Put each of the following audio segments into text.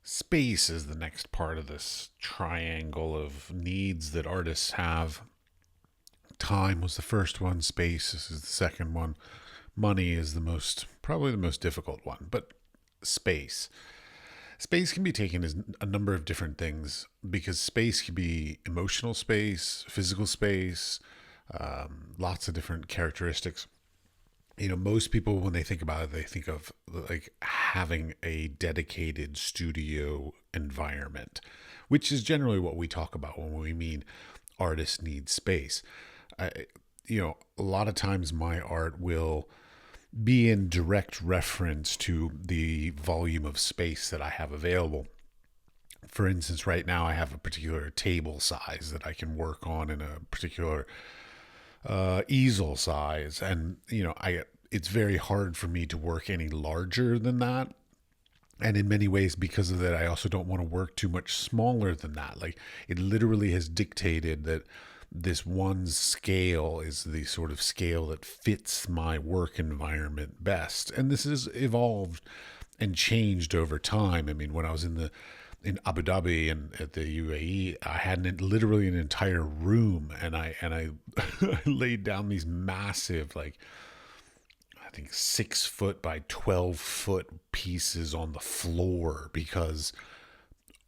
Space is the next part of this triangle of needs that artists have. Time was the first one, space is the second one. Money is probably the most difficult one, but space. Space can be taken as a number of different things because space can be emotional space, physical space, lots of different characteristics. Most people, when they think about it, they think of like having a dedicated studio environment, which is generally what we talk about when we mean artists need space. I, a lot of times my art will be in direct reference to the volume of space that I have available. For instance, right now I have a particular table size that I can work on in a particular easel size, and it's very hard for me to work any larger than that. And in many ways, because of that, I also don't want to work too much smaller than that. Like, it literally has dictated that this one scale is the sort of scale that fits my work environment best. And this has evolved and changed over time. I mean, when I was in Abu Dhabi and at the UAE, I had literally an entire room, and I I laid down these massive, like, I think 6 foot by 12 foot pieces on the floor because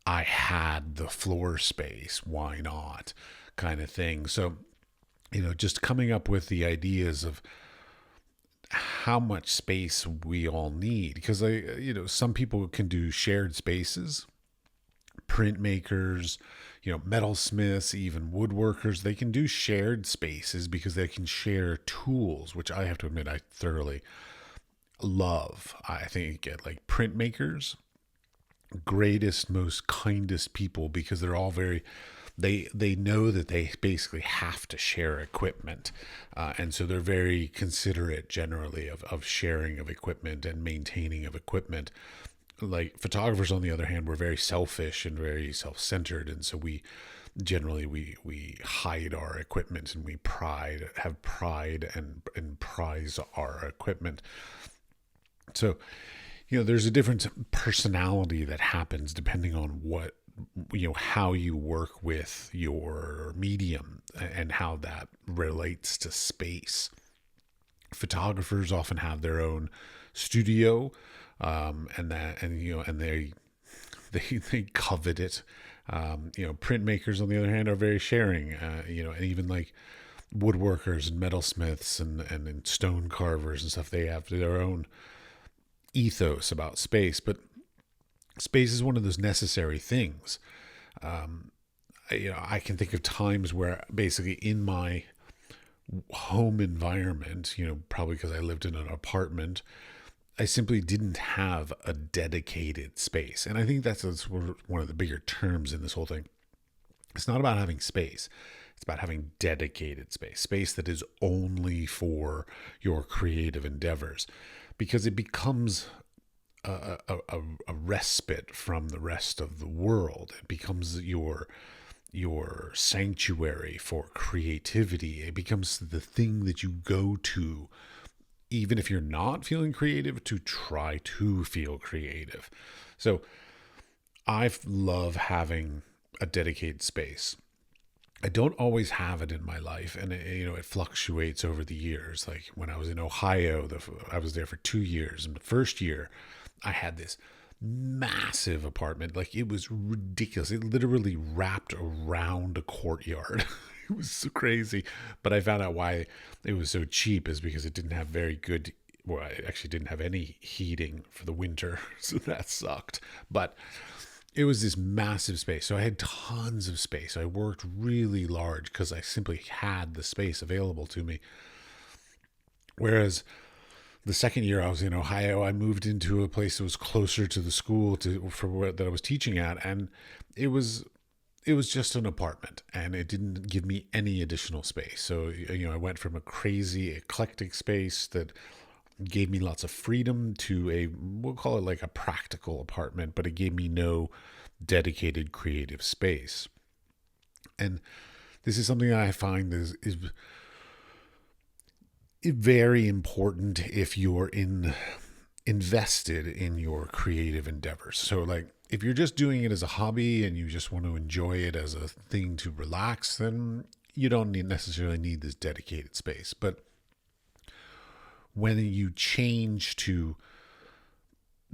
I had the floor space. Why not? Kind of thing. So, just coming up with the ideas of how much space we all need, because some people can do shared spaces. Printmakers, metalsmiths, even woodworkers, they can do shared spaces because they can share tools, which I have to admit I thoroughly love. I think like printmakers, greatest, most kindest people, because they're all very, they know that they basically have to share equipment, and so they're very considerate generally of sharing of equipment and maintaining of equipment. Like photographers, on the other hand, we're very selfish and very self-centered, and so we generally we hide our equipment, and we have pride and prize our equipment. So there's a different personality that happens depending on what how you work with your medium and how that relates to space. Photographers often have their own studio, and they covet it. Printmakers, on the other hand, are very sharing. And even like woodworkers and metalsmiths and stone carvers and stuff, they have their own ethos about space. But space is one of those necessary things. I can think of times where basically in my home environment, probably because I lived in an apartment, I simply didn't have a dedicated space. And I think that's one of the bigger terms in this whole thing. It's not about having space. It's about having dedicated space that is only for your creative endeavors, because it becomes a respite from the rest of the world. It becomes your sanctuary for creativity. It becomes the thing that you go to, even if you're not feeling creative, to try to feel creative. So I love having a dedicated space. I don't always have it in my life, and it fluctuates over the years. Like when I was in Ohio, I was there for 2 years, and the first year I had this massive apartment. Like, it was ridiculous. It literally wrapped around a courtyard. It was so crazy. But I found out why it was so cheap is because it didn't have very good, well, I actually didn't have any heating for the winter, so that sucked. But it was this massive space. So I had tons of space. I worked really large because I simply had the space available to me. Whereas the second year I was in Ohio, I moved into a place that was closer to the school that I was teaching at, and it was just an apartment, and it didn't give me any additional space. So I went from a crazy eclectic space that gave me lots of freedom to we'll call it like a practical apartment, but it gave me no dedicated creative space. And this is something that I find is very important if you're invested in your creative endeavors. So like if you're just doing it as a hobby and you just want to enjoy it as a thing to relax, then you don't necessarily need this dedicated space. But when you change to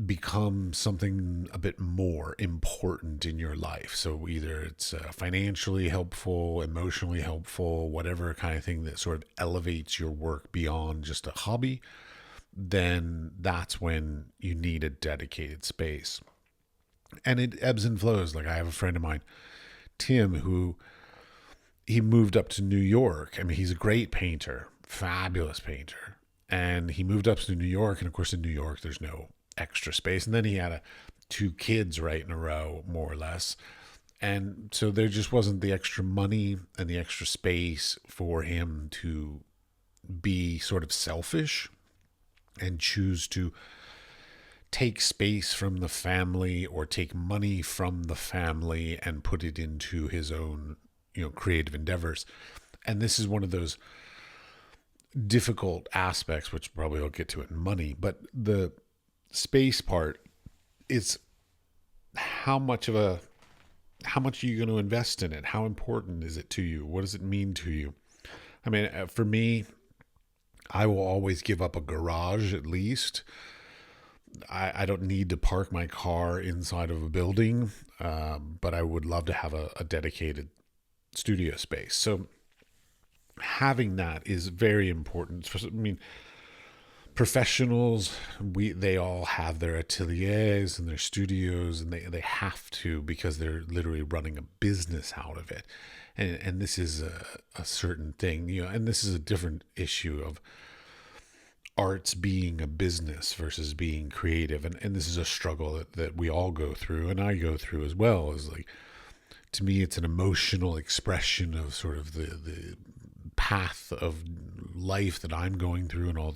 become something a bit more important in your life, so either it's financially helpful, emotionally helpful, whatever kind of thing that sort of elevates your work beyond just a hobby, then that's when you need a dedicated space. And it ebbs and flows. Like I have a friend of mine, Tim, who he moved up to New York. I mean, he's a great painter, fabulous painter. And he moved up to New York. And of course, in New York, there's no extra space. And then he had two kids right in a row, more or less. And so there just wasn't the extra money and the extra space for him to be sort of selfish and choose to take space from the family or take money from the family and put it into his own, creative endeavors. And this is one of those difficult aspects, which probably I'll get to it in money, but the space part is how much are you going to invest in it? How important is it to you? What does it mean to you? I mean, for me, I will always give up a garage at least. I don't need to park my car inside of a building, but I would love to have a dedicated studio space. So having that is very important. I mean, professionals, they all have their ateliers and their studios, and they have to, because they're literally running a business out of it. And this is a certain thing, and this is a different issue of arts being a business versus being creative. And this is a struggle that we all go through, and I go through as well. Is like, to me, it's an emotional expression of sort of the path of life that I'm going through, and all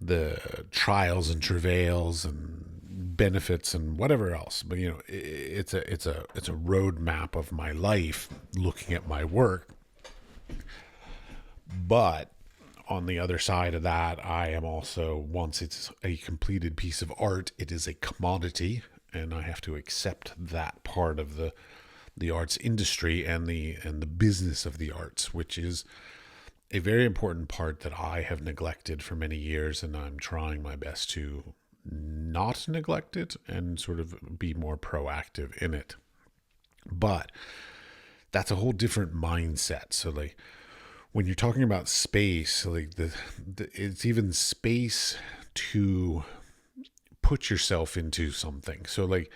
the trials and travails and benefits and whatever else. But it's a roadmap of my life, looking at my work. But on the other side of that, I am also, once it's a completed piece of art, it is a commodity, and I have to accept that part of the arts industry and the business of the arts, which is a very important part that I have neglected for many years, and I'm trying my best to not neglect it and sort of be more proactive in it. But that's a whole different mindset. So like, when you're talking about space, like it's even space to put yourself into something. So like,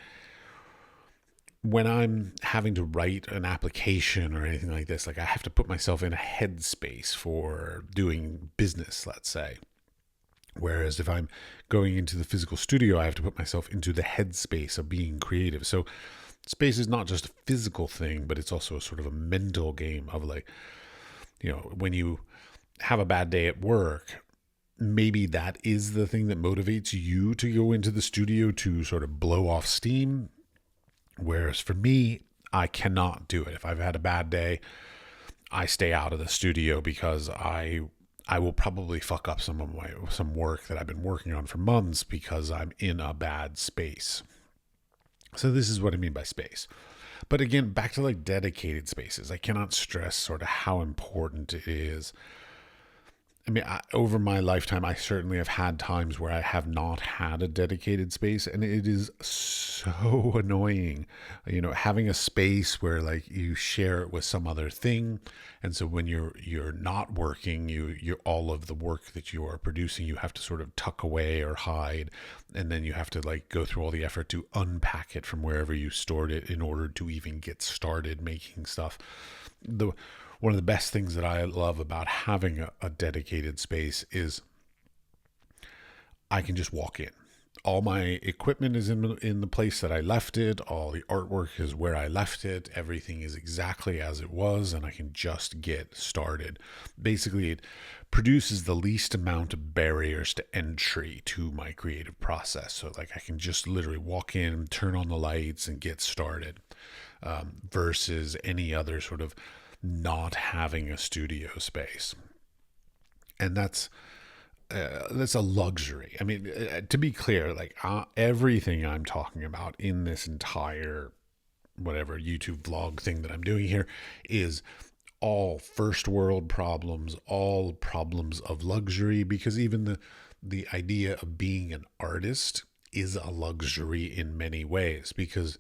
when I'm having to write an application or anything like this, like I have to put myself in a headspace for doing business, let's say. Whereas if I'm going into the physical studio, I have to put myself into the headspace of being creative. So space is not just a physical thing, but it's also a sort of a mental game of like, when you have a bad day at work, maybe that is the thing that motivates you to go into the studio to sort of blow off steam. Whereas for me, I cannot do it. If I've had a bad day, I stay out of the studio, because I will probably fuck up some work that I've been working on for months because I'm in a bad space. So this is what I mean by space. But again, back to like dedicated spaces, I cannot stress sort of how important it is. I mean, over my lifetime, I certainly have had times where I have not had a dedicated space, and it is so annoying, having a space where like you share it with some other thing. And so when you're not working, you're all of the work that you are producing, you have to sort of tuck away or hide. And then you have to like go through all the effort to unpack it from wherever you stored it in order to even get started making stuff. One of the best things that I love about having a dedicated space is I can just walk in. All my equipment is in the place that I left it. All the artwork is where I left it. Everything is exactly as it was, and I can just get started. Basically, it produces the least amount of barriers to entry to my creative process. So like I can just literally walk in, turn on the lights, and get started, versus any other sort of not having a studio space. And that's that's a luxury. I mean, to be clear, like everything I'm talking about in this entire whatever YouTube vlog thing that I'm doing here is all first world problems, all problems of luxury, because even the idea of being an artist is a luxury in many ways, because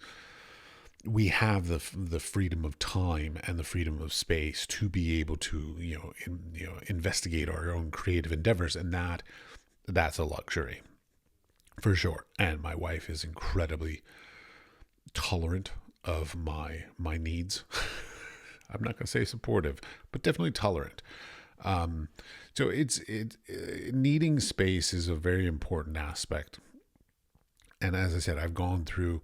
we have the freedom of time and the freedom of space to be able to investigate our own creative endeavors, and that's a luxury for sure. And my wife is incredibly tolerant of my needs. I'm not going to say supportive, but definitely tolerant. So needing space is a very important aspect. And as I said, I've gone through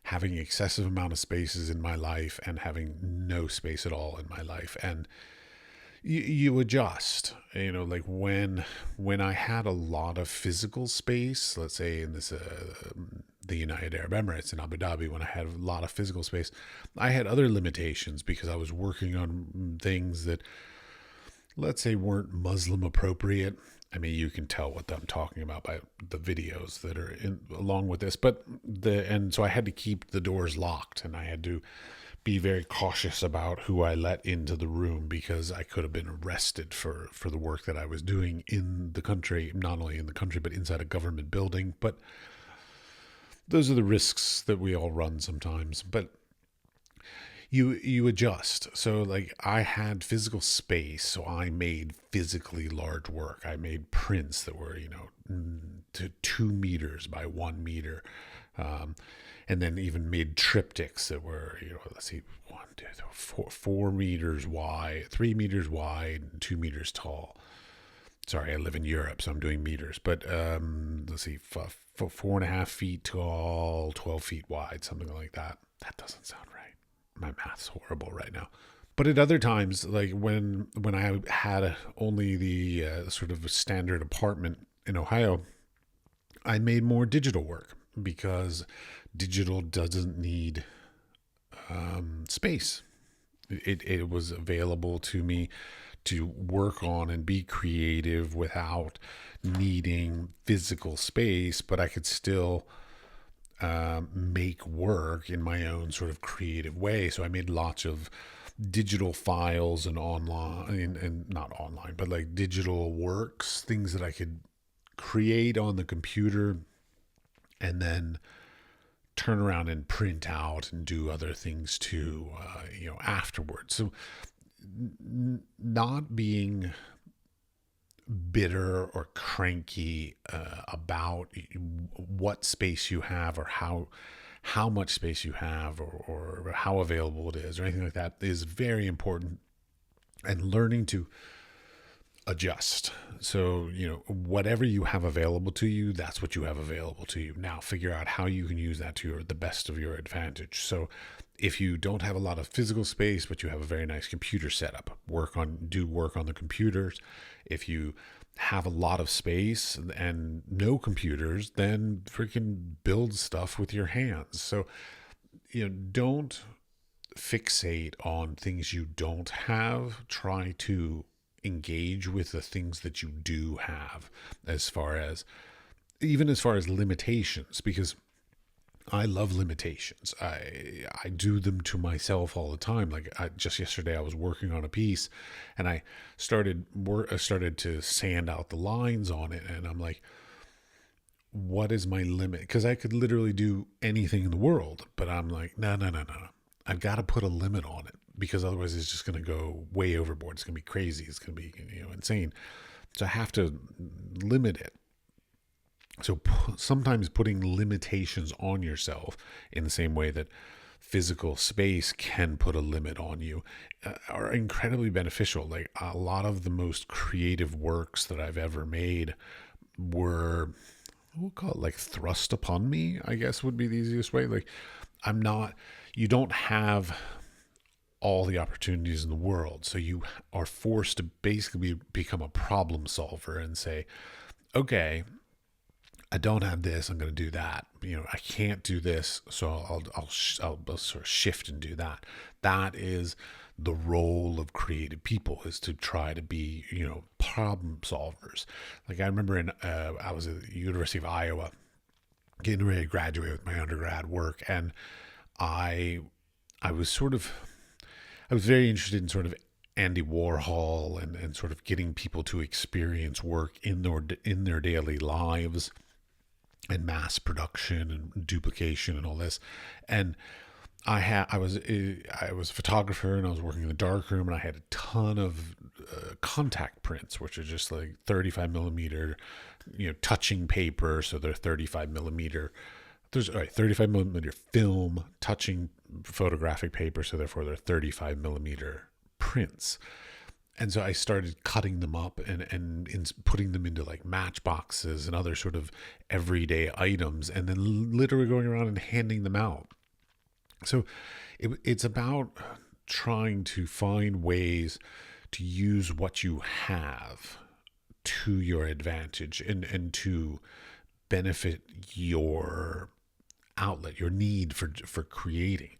having excessive amount of spaces in my life and having no space at all in my life. And you adjust, like when I had a lot of physical space, let's say in this, the United Arab Emirates in Abu Dhabi, when I had a lot of physical space, I had other limitations because I was working on things that, let's say, weren't Muslim appropriate. I mean, you can tell what I'm talking about by the videos that are along with this, and so I had to keep the doors locked, and I had to be very cautious about who I let into the room, because I could have been arrested for the work that I was doing in the country, not only in the country, but inside a government building. But those are the risks that we all run sometimes. But you adjust. So like I had physical space, so I made physically large work. I made prints that were, to 2 meters by 1 meter. And then even made triptychs that were, let's see, 4 meters wide, 3 meters wide, and 2 meters tall. Sorry, I live in Europe, so I'm doing meters. But let's see, 4.5 feet tall, 12 feet wide, something like that. That doesn't sound right. My math's horrible right now. But at other times, like when I had only the sort of standard apartment in Ohio, I made more digital work, because digital doesn't need space. It was available to me to work on and be creative without needing physical space, but I could still make work in my own sort of creative way. So I made lots of digital files and online, and not online, but like digital works, things that I could create on the computer and then turn around and print out and do other things too, afterwards. So not being bitter or cranky about what space you have, or how much space you have, or how available it is, or anything like that, is very important. And learning to adjust. So, whatever you have available to you, that's what you have available to you. Now figure out how you can use that to the best of your advantage. So if you don't have a lot of physical space, but you have a very nice computer setup, do work on the computers. If you have a lot of space and no computers, then freaking build stuff with your hands. So, don't fixate on things you don't have. Try to engage with the things that you do have, as far as limitations, because I love limitations. I do them to myself all the time. Like just yesterday I was working on a piece, and I started to sand out the lines on it, and I'm like, what is my limit? Because I could literally do anything in the world, but I'm like, no. I've got to put a limit on it, because otherwise it's just going to go way overboard. It's going to be crazy. It's going to be insane. So I have to limit it. So sometimes putting limitations on yourself, in the same way that physical space can put a limit on you, are incredibly beneficial. Like a lot of the most creative works that I've ever made were, we'll call it like thrust upon me, I guess would be the easiest way. Like you don't have all the opportunities in the world. So you are forced to basically become a problem solver and say, okay, I don't have this, I'm going to do that. I can't do this, so I'll sort of shift and do that. That is the role of creative people is to try to be, problem solvers. Like I remember I was at the University of Iowa getting ready to graduate with my undergrad work, and I I was sort of I was very interested in sort of Andy Warhol and sort of getting people to experience work in their daily lives, and mass production and duplication and all this. And I was a photographer, and I was working in the darkroom, and I had a ton of contact prints, which are just like 35 millimeter, touching paper. So they're 35 millimeter. There's 35 millimeter film touching photographic paper. So therefore they're 35 millimeter prints. And so I started cutting them up and putting them into like matchboxes and other sort of everyday items, and then literally going around and handing them out. So it's about trying to find ways to use what you have to your advantage, and to benefit your outlet, your need for creating.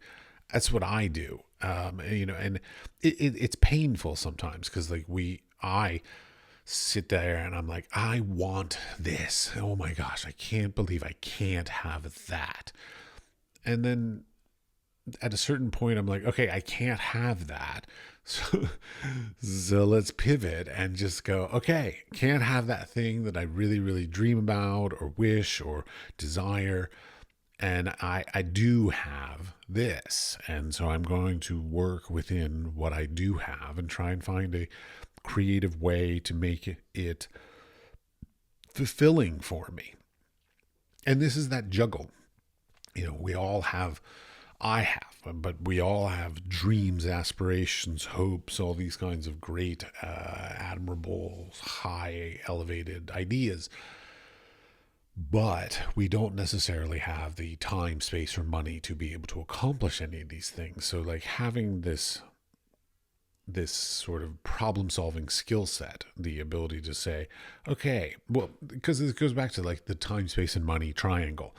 That's what I do. And it's painful sometimes, because like I sit there and I'm like, I want this. Oh my gosh, I can't believe I can't have that. And then at a certain point, I'm like, okay, I can't have that. So let's pivot and just go, okay, can't have that thing that I really, really dream about or wish or desire. And I do have this. And so I'm going to work within what I do have and try and find a creative way to make it fulfilling for me. And this is that juggle. We all have, I have, but we all have dreams, aspirations, hopes, all these kinds of great, admirable, high elevated ideas. But we don't necessarily have the time, space, or money to be able to accomplish any of these things. So like having this sort of problem solving skill set, the ability to say, okay, well, because this goes back to like the time, space, and money triangle.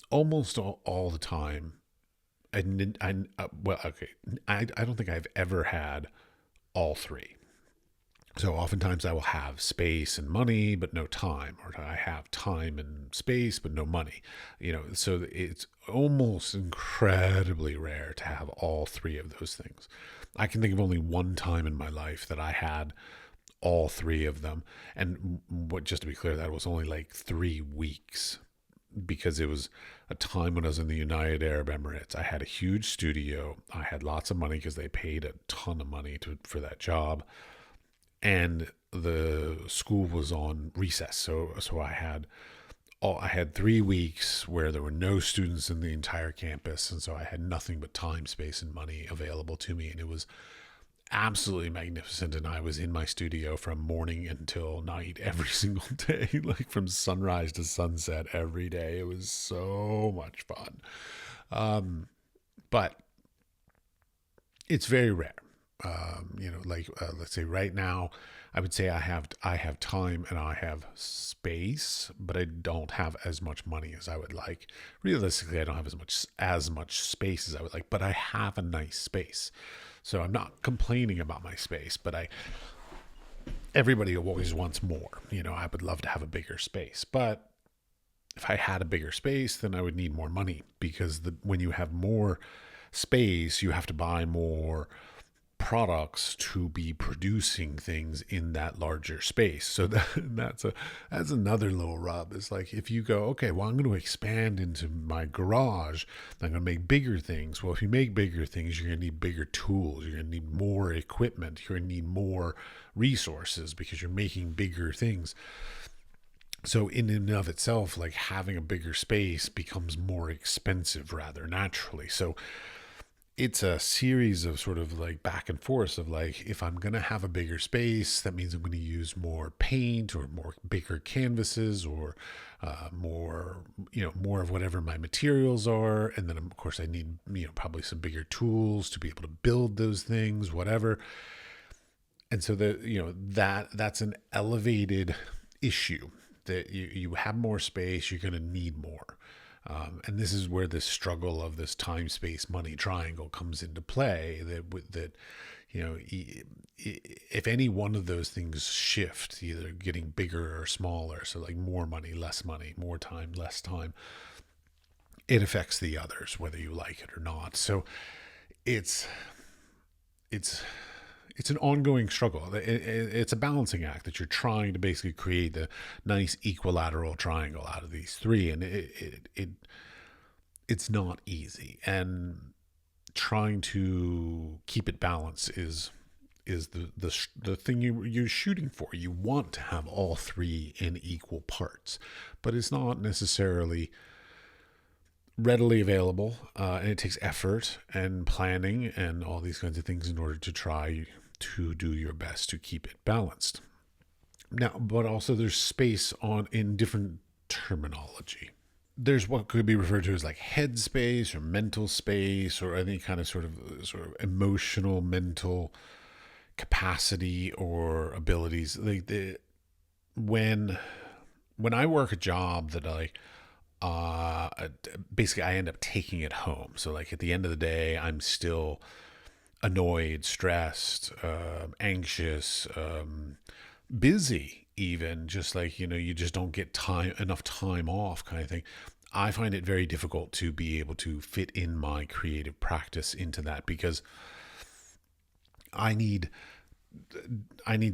Almost all the time, I don't think I've ever had all three. So oftentimes I will have space and money, but no time, or I have time and space, but no money. So it's almost incredibly rare to have all three of those things. I can think of only one time in my life that I had all three of them. And just to be clear, that was only like 3 weeks, because it was a time when I was in the United Arab Emirates. I had a huge studio. I had lots of money because they paid a ton of money for that job. And the school was on recess. So I had 3 weeks where there were no students in the entire campus. And so I had nothing but time, space, and money available to me. And it was absolutely magnificent. And I was in my studio from morning until night every single day, like from sunrise to sunset every day. It was so much fun. But it's very rare. Let's say right now, I would say I have time and I have space, but I don't have as much money as I would like. Realistically, I don't have as much space as I would like, but I have a nice space. So I'm not complaining about my space, but everybody always wants more. I would love to have a bigger space, but if I had a bigger space, then I would need more money, because when you have more space, you have to buy more products to be producing things in that larger space. So that's another little rub. It's like, if you go, okay, well, I'm going to expand into my garage, I'm going to make bigger things. Well, if you make bigger things, you're going to need bigger tools, you're going to need more equipment, you're going to need more resources, because you're making bigger things. So in and of itself, like having a bigger space becomes more expensive rather naturally. So it's a series of sort of like back and forth of like, if I'm going to have a bigger space, that means I'm going to use more paint or more bigger canvases, or more of whatever my materials are. And then of course I need, probably some bigger tools to be able to build those things, whatever. And so that's an elevated issue, that you have more space, you're going to need more. And this is where this struggle of this time, space, money triangle comes into play. That you know, if any one of those things shift, either getting bigger or smaller, so like more money, less money, more time, less time, it affects the others, whether you like it or not. So it's it's it's an ongoing struggle. It's a balancing act that you're trying to basically create a nice equilateral triangle out of these three, and it's not easy. And trying to keep it balanced is the thing you're shooting for. You want to have all three in equal parts, but it's not necessarily readily available, and it takes effort and planning and all these kinds of things in order to try to do your best to keep it balanced. Now, but also there's space on in different terminology. There's what could be referred to as like head space or mental space or any kind of sort of emotional, mental capacity or abilities. Like when I work a job that basically I end up taking it home. So like at the end of the day, I'm still annoyed, stressed, anxious, busy, even just like, you just don't get enough time off kind of thing. I find it very difficult to be able to fit in my creative practice into that because I need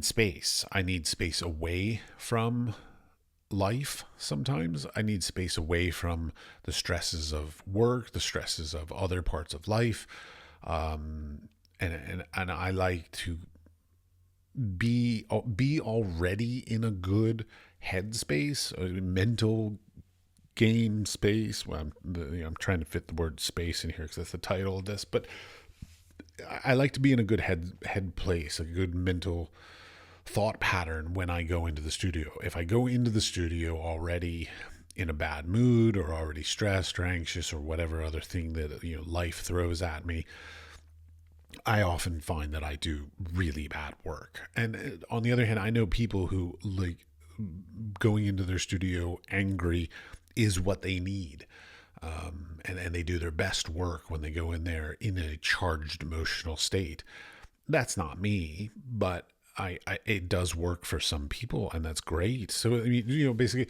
space. I need space away from life. Sometimes I need space away from the stresses of work, the stresses of other parts of life. And I like to be already in a good headspace, a mental game space. Well, I'm trying to fit the word space in here because that's the title of this, but I like to be in a good head place, a good mental thought pattern when I go into the studio. If I go into the studio already in a bad mood or already stressed or anxious or whatever other thing that life throws at me, I often find that I do really bad work. And on the other hand, I know people who like going into their studio angry is what they need. And they do their best work when they go in there in a charged emotional state. That's not me, but it does work for some people, and that's great. So, I mean, basically,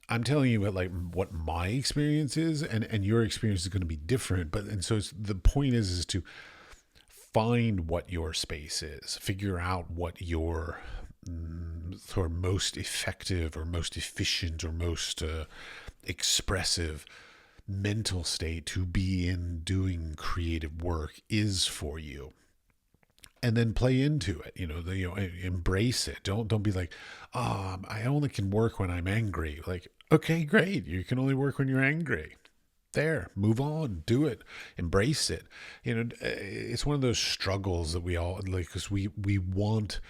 I'm telling you about like what my experience is, and your experience is going to be different. And so the point is to find what your space is, figure out what your sort of most effective or most efficient or most expressive mental state to be in doing creative work is for you, and then play into it. Embrace it. Don't be like, I only can work when I'm angry. Like, okay, great, you can only work when you're angry. There, move on, do it, embrace it. It's one of those struggles that we all like, because we want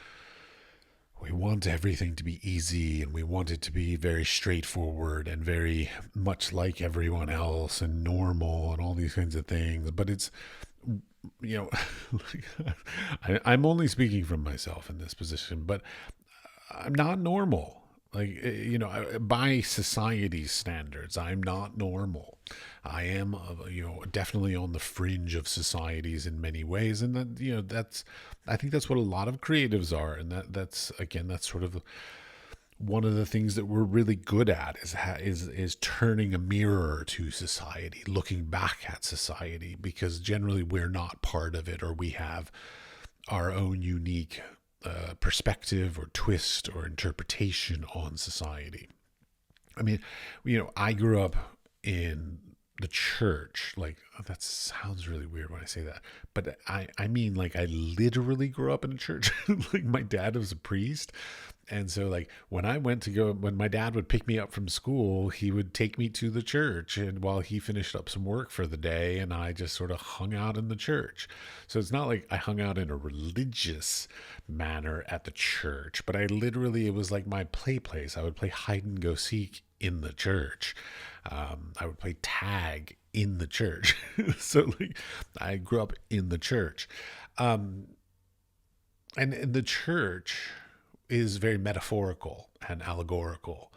everything to be easy, and we want it to be very straightforward and very much like everyone else and normal and all these kinds of things. But it's, I'm only speaking from myself in this position, but I'm not normal. Like, by society's standards, I'm not normal. I am, definitely on the fringe of societies in many ways. And that, I think that's what a lot of creatives are. And that's sort of one of the things that we're really good at is turning a mirror to society, looking back at society, because generally we're not part of it, or we have our own unique perspective or twist or interpretation on society. I mean, I grew up in the church. Like, that sounds really weird when I say that, but I mean, like, I literally grew up in a church. Like, my dad was a priest. And so, like, when my dad would pick me up from school, he would take me to the church, and while he finished up some work for the day, and I just sort of hung out in the church. So it's not like I hung out in a religious manner at the church, but it was like my play place. I would play hide and go seek in the church. I would play tag in the church. So, like, I grew up in the church. And the church is very metaphorical and allegorical.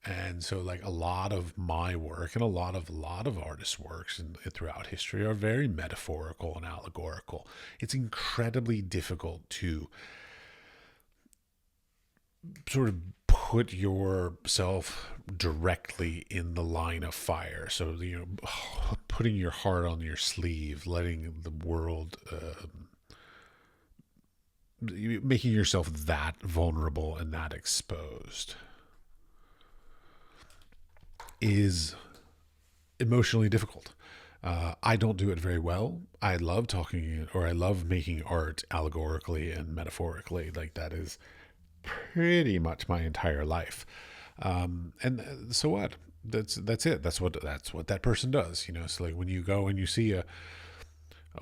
And so like a lot of my work and a lot of artists' works throughout history are very metaphorical and allegorical. It's incredibly difficult to sort of put yourself directly in the line of fire. So, putting your heart on your sleeve, letting the world, making yourself that vulnerable and that exposed is emotionally difficult. I don't do it very well. I love talking, or I love making art allegorically and metaphorically. Like that is pretty much my entire life. And so what? That's it. That's what that person does. So like when you go and you see a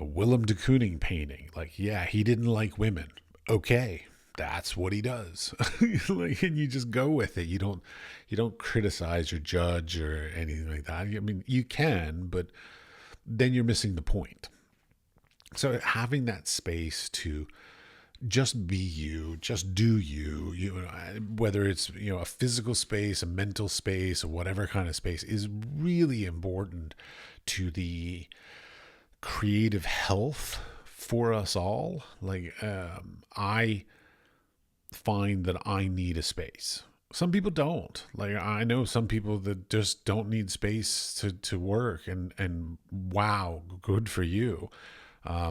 Willem de Kooning painting, like yeah, he didn't like women. Okay, that's what he does. Like, and you just go with it. You don't criticize or judge or anything like that. I mean, you can, but then you're missing the point. So having that space to just be you, just do you, whether it's, a physical space, a mental space, or whatever kind of space is really important to the creative health for us all. Like, I find that I need a space. Some people don't. Like I know some people that just don't need space to work, and wow, good for you. I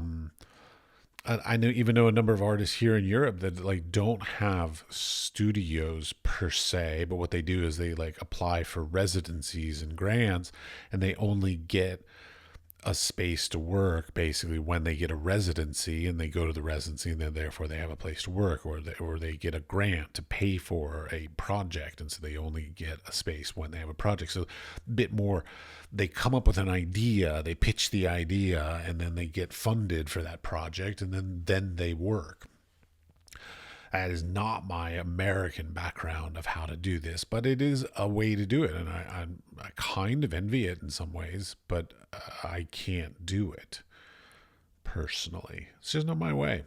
even know a number of artists here in Europe that like don't have studios per se, but what they do is they like apply for residencies and grants, and they only get a space to work basically when they get a residency, and they go to the residency, and then therefore they have a place to work, or they get a grant to pay for a project, and so they only get a space when they have a project. So a bit more, they come up with an idea, they pitch the idea, and then they get funded for that project, and then they work. That is not my American background of how to do this, but it is a way to do it, and I kind of envy it in some ways, but I can't do it personally. It's just not my way.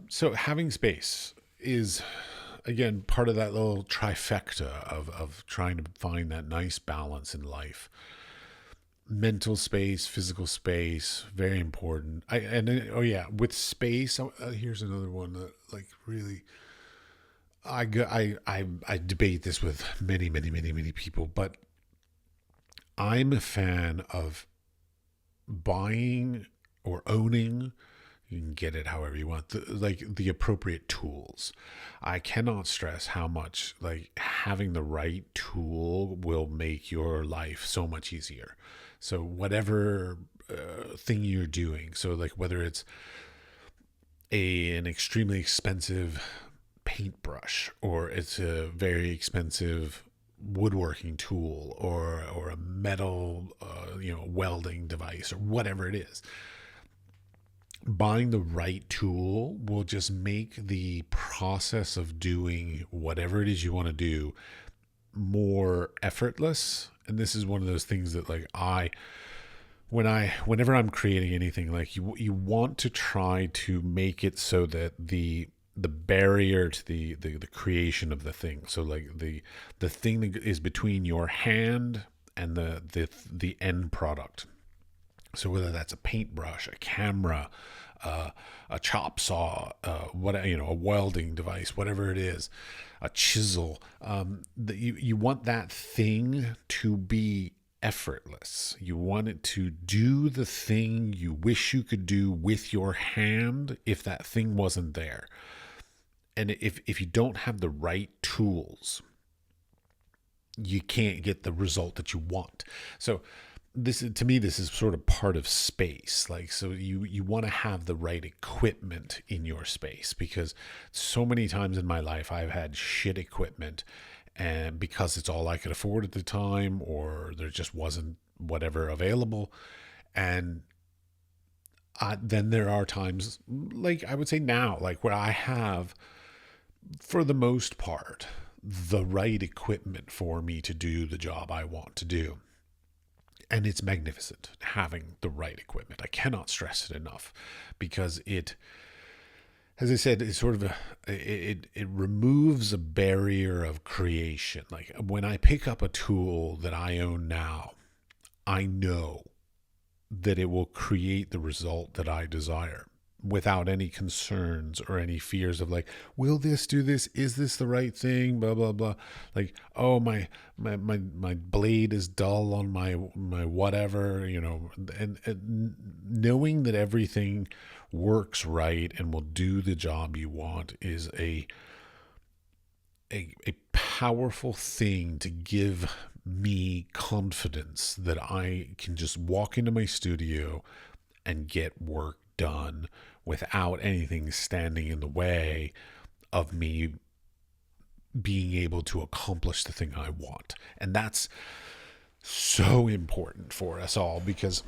So having space is, again, part of that little trifecta of trying to find that nice balance in life. Mental space, physical space, very important. With space, here's another one that like really, I debate this with many, many, many, many people, but I'm a fan of buying or owning. You can get it however you want. The appropriate tools. I cannot stress how much like having the right tool will make your life so much easier. So whatever thing you're doing, so like whether it's an extremely expensive paintbrush, or it's a very expensive woodworking tool, or a metal welding device, or whatever it is, buying the right tool will just make the process of doing whatever it is you want to do more effortless. And this is one of those things that like whenever I'm creating anything, like you want to try to make it so that the barrier to the creation of the thing, so like the thing that is between your hand and the end product. So whether that's a paintbrush, a camera, a chop saw, a welding device, whatever it is, a chisel, you want that thing to be effortless. You want it to do the thing you wish you could do with your hand if that thing wasn't there. And if you don't have the right tools, you can't get the result that you want. So this is sort of part of space. Like, so you want to have the right equipment in your space, because so many times in my life I've had shit equipment, and because it's all I could afford at the time, or there just wasn't whatever available. And then there are times, like I would say now, like where I have, for the most part, the right equipment for me to do the job I want to do. And it's magnificent having the right equipment. I cannot stress it enough, because it as I said, it's sort of it removes a barrier of creation. Like when I pick up a tool that I own now, I know that it will create the result that I desire without any concerns or any fears of like, will this do this? Is this the right thing? Blah blah blah. Like, oh my blade is dull on my whatever, and knowing that everything works right and will do the job you want is a powerful thing to give me confidence that I can just walk into my studio and get work done without anything standing in the way of me being able to accomplish the thing I want. And that's so important for us all, because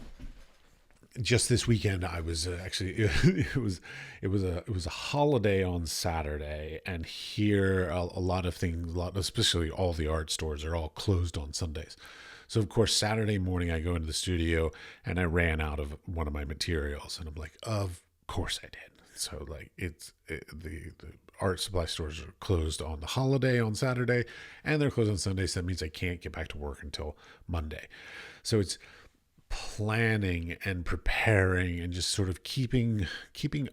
just this weekend I was actually it was a holiday on Saturday, and here a lot of things, especially all the art stores are all closed on Sundays. So of course Saturday morning I go into the studio and I ran out of one of my materials, and I'm like, of course I did. So like the art supply stores are closed on the holiday on Saturday, and they're closed on Sunday. So that means I can't get back to work until Monday. So it's planning and preparing and just sort of keeping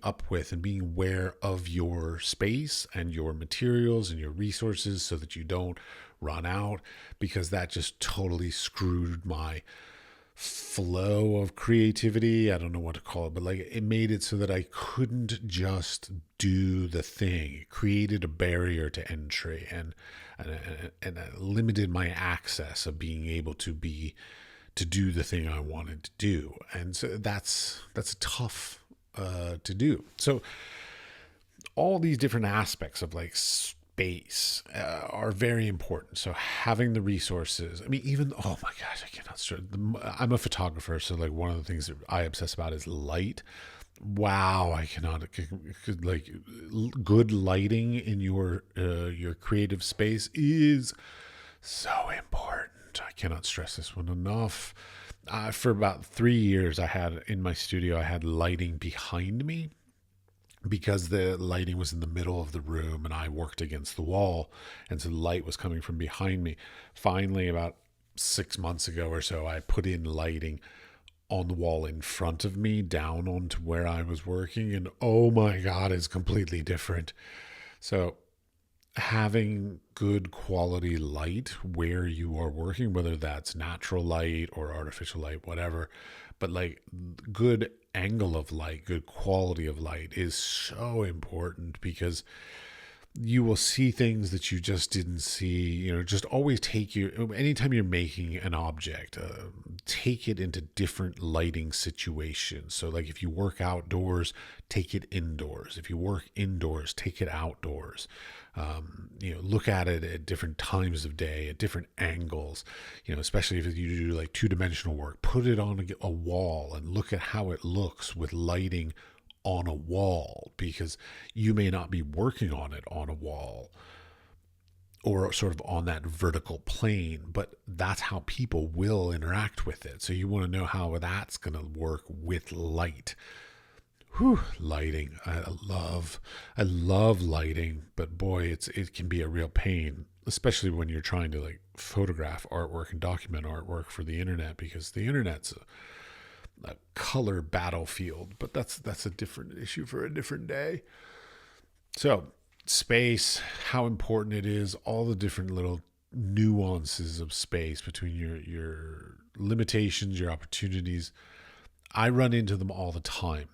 up with and being aware of your space and your materials and your resources so that you don't run out, because that just totally screwed my flow of creativity. I don't know what to call it, but like it made it so that I couldn't just do the thing. It created a barrier to entry and limited my access of being able to do the thing I wanted to do. And so that's tough to do. So all these different aspects of like space are very important. So having the resources, I mean, even, oh my gosh, I cannot stress. I'm a photographer. So like one of the things that I obsess about is light. Wow, I cannot, like, good lighting in your creative space is so important. I cannot stress this one enough. For about 3 years, I had in my studio, I had lighting behind me because the lighting was in the middle of the room and I worked against the wall. And so the light was coming from behind me. Finally, about 6 months ago or so, I put in lighting on the wall in front of me, down onto where I was working. And oh my God, it's completely different. So having good quality light where you are working, whether that's natural light or artificial light, whatever, but like good angle of light, good quality of light is so important, because you will see things that you just didn't see. Just always anytime you're making an object, take it into different lighting situations. So like if you work outdoors, take it indoors. If you work indoors, take it outdoors. Look at it at different times of day, at different angles, especially if you do like two-dimensional work, put it on a wall and look at how it looks with lighting on a wall, because you may not be working on it on a wall or sort of on that vertical plane, but that's how people will interact with it. So you want to know how that's going to work with light. Lighting. I love lighting, but boy, it can be a real pain, especially when you're trying to like photograph artwork and document artwork for the internet, because the internet's a color battlefield. But that's a different issue for a different day. So space, how important it is, all the different little nuances of space between your limitations, your opportunities. I run into them all the time.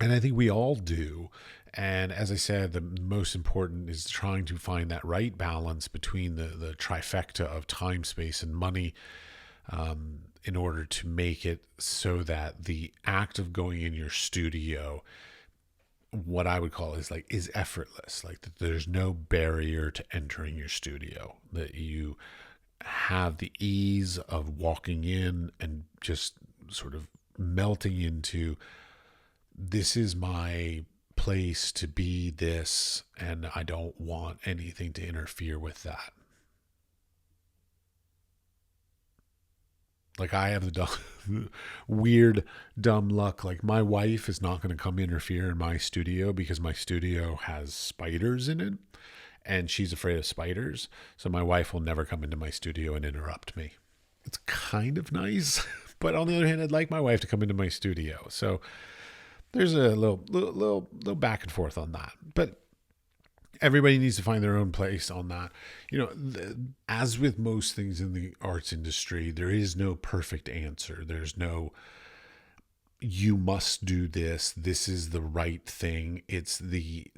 And I think we all do. And as I said, the most important is trying to find that right balance between the trifecta of time, space, and money, in order to make it so that the act of going in your studio, what I would call is effortless. Like that there's no barrier to entering your studio, that you have the ease of walking in and just sort of melting into, this is my place to be this, and I don't want anything to interfere with that. Like I have the weird, dumb luck. Like my wife is not going to come interfere in my studio because my studio has spiders in it and she's afraid of spiders. So my wife will never come into my studio and interrupt me. It's kind of nice. But on the other hand, I'd like my wife to come into my studio. So there's a little back and forth on that. But everybody needs to find their own place on that. As with most things in the arts industry, there is no perfect answer. There's no, you must do this. This is the right thing. It's the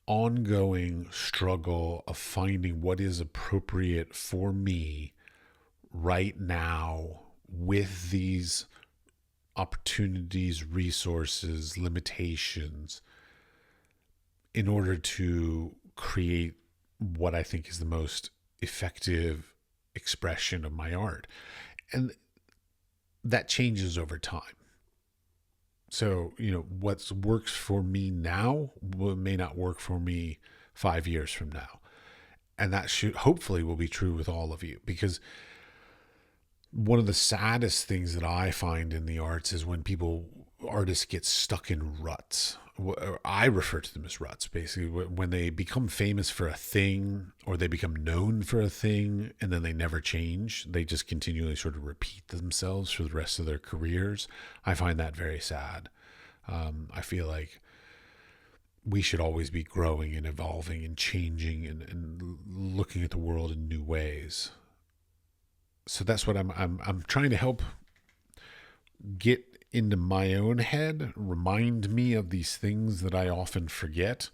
ongoing struggle of finding what is appropriate for me right now with these opportunities, resources, limitations in order to create what I think is the most effective expression of my art. And that changes over time. So, what works for me now may not work for me 5 years from now. And that hopefully will be true with all of you, because one of the saddest things that I find in the arts is when artists get stuck in ruts. I refer to them as ruts, basically, when they become famous for a thing or they become known for a thing and then they never change. They just continually sort of repeat themselves for the rest of their careers. I find that very sad. I feel like we should always be growing and evolving and changing and looking at the world in new ways. So that's what I'm trying to help get into my own head, remind me of these things that I often forget,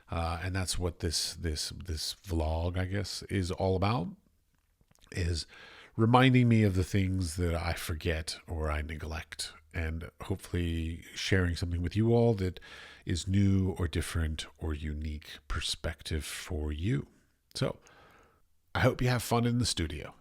and that's what this vlog, I guess, is all about, is reminding me of the things that I forget or I neglect, and hopefully sharing something with you all that is new or different or unique perspective for you. So I hope you have fun in the studio.